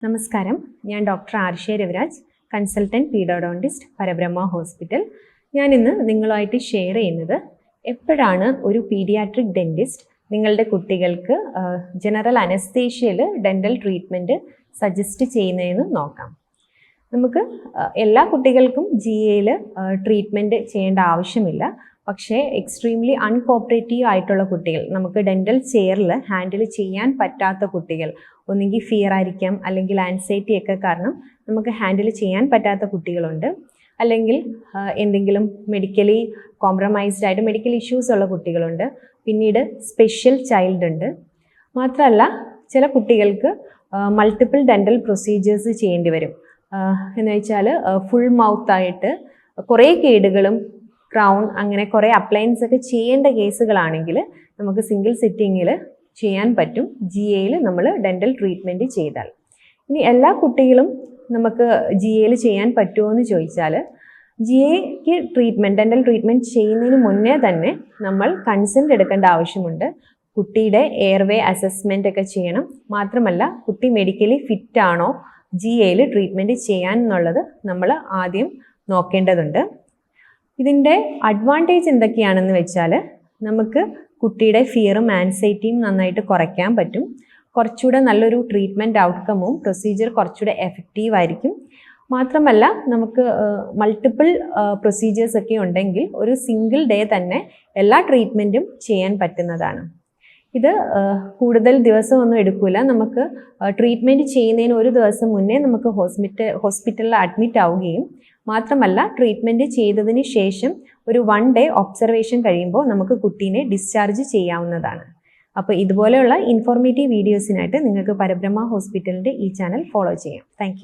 നമസ്കാരം, ഞാൻ doctor ആർഷേ Raviraj, consultant പീഡിയോഡോണ്ടിസ്റ്റ്, പരബ്രഹ്മ hospital. ഞാനിന്ന് നിങ്ങളുമായിട്ട് ഷെയർ ചെയ്യുന്നത് എപ്പോഴാണ് ഒരു പീഡിയാട്രിക് ഡെൻറ്റിസ്റ്റ് നിങ്ങളുടെ കുട്ടികൾക്ക് ജനറൽ അനസ്തേഷ്യയിൽ ഡെൻ്റൽ ട്രീറ്റ്മെൻറ്റ് സജസ്റ്റ് ചെയ്യുന്നതെന്ന് നോക്കാം. നമുക്ക് എല്ലാ കുട്ടികൾക്കും GAയിൽ ട്രീറ്റ്മെൻറ്റ് ചെയ്യേണ്ട ആവശ്യമില്ല. പക്ഷേ എക്സ്ട്രീംലി അൺകോപ്പറേറ്റീവ് ആയിട്ടുള്ള കുട്ടികൾ, നമുക്ക് ഡെൻ്റൽ ചെയറിൽ ഹാൻഡിൽ ചെയ്യാൻ പറ്റാത്ത കുട്ടികൾ, ഒന്നുകിൽ ഫിയർ ആയിരിക്കാം, അല്ലെങ്കിൽ ആൻസൈറ്റി ഒക്കെ കാരണം നമുക്ക് ഹാൻഡിൽ ചെയ്യാൻ പറ്റാത്ത കുട്ടികളുണ്ട്, അല്ലെങ്കിൽ എന്തെങ്കിലും മെഡിക്കലി കോംപ്രമൈസ്ഡ് ആയിട്ട് മെഡിക്കൽ ഇഷ്യൂസ് ഉള്ള കുട്ടികളുണ്ട്, പിന്നീട് സ്പെഷ്യൽ ചൈൽഡ് ഉണ്ട്. മാത്രമല്ല ചില കുട്ടികൾക്ക് മൾട്ടിപ്പിൾ ഡെൻ്റൽ പ്രൊസീജിയേഴ്സ് ചെയ്യേണ്ടി വരും. എന്ന് വെച്ചാൽ ഫുൾ മൗത്തായിട്ട് കുറേ കേടുകളും ക്രൗൺ അങ്ങനെ കുറേ അപ്ലയൻസ് ഒക്കെ ചെയ്യേണ്ട കേസുകളാണെങ്കിൽ നമുക്ക് സിംഗിൾ സിറ്റിങ്ങിൽ ചെയ്യാൻ പറ്റും GAയിൽ നമ്മൾ ഡെൻ്റൽ ട്രീറ്റ്മെൻറ്റ് ചെയ്താൽ. ഇനി എല്ലാ കുട്ടികളും നമുക്ക് GAയിൽ ചെയ്യാൻ പറ്റുമോ എന്ന് ചോദിച്ചാൽ, GAക്ക് ഡെൻ്റൽ ട്രീറ്റ്മെൻറ്റ് ചെയ്യുന്നതിന് മുന്നേ തന്നെ നമ്മൾ കൺസെൻറ്റ് എടുക്കേണ്ട ആവശ്യമുണ്ട്. കുട്ടിയുടെ എയർവേ അസസ്മെൻ്റ് ഒക്കെ ചെയ്യണം. മാത്രമല്ല കുട്ടി മെഡിക്കലി ഫിറ്റ് ആണോ GAയിൽ ട്രീറ്റ്മെൻറ്റ് ചെയ്യാൻ എന്നുള്ളത് നമ്മൾ ആദ്യം നോക്കേണ്ടതുണ്ട്. ഇതിൻ്റെ അഡ്വാൻറ്റേജ് എന്തൊക്കെയാണെന്ന് വെച്ചാൽ, നമുക്ക് കുട്ടിയുടെ ഫിയറും ആൻസൈറ്റിയും നന്നായിട്ട് കുറയ്ക്കാൻ പറ്റും. കുറച്ചുകൂടെ നല്ലൊരു ട്രീറ്റ്മെൻറ്റ് ഔട്ട്കമ്മും പ്രൊസീജിയർ കുറച്ചുകൂടെ എഫക്റ്റീവ് ആയിരിക്കും. മാത്രമല്ല നമുക്ക് മൾട്ടിപ്പിൾ പ്രൊസീജിയേഴ്സ് ഒക്കെ ഉണ്ടെങ്കിൽ ഒരു സിംഗിൾ ഡേ തന്നെ എല്ലാ ട്രീറ്റ്മെൻറ്റും ചെയ്യാൻ പറ്റുന്നതാണ്. ഇത് കൂടുതൽ ദിവസമൊന്നും എടുക്കില്ല. നമുക്ക് ട്രീറ്റ്മെൻറ്റ് ചെയ്യുന്നതിന് ഒരു ദിവസം മുന്നേ നമുക്ക് ഹോസ്പിറ്റലിൽ അഡ്മിറ്റ് ആവുകയും മാത്രമല്ല ട്രീറ്റ്മെൻറ്റ് ചെയ്തതിന് ശേഷം ഒരു 1 day ഒബ്സർവേഷൻ കഴിയുമ്പോൾ നമുക്ക് കുട്ടീനെ ഡിസ്ചാർജ് ചെയ്യാവുന്നതാണ്. അപ്പോൾ ഇതുപോലെയുള്ള ഇൻഫോർമേറ്റീവ് വീഡിയോസിനായിട്ട് നിങ്ങൾക്ക് പരബ്രഹ്മ ഹോസ്പിറ്റലിൻ്റെ ഈ ചാനൽ ഫോളോ ചെയ്യാം. താങ്ക്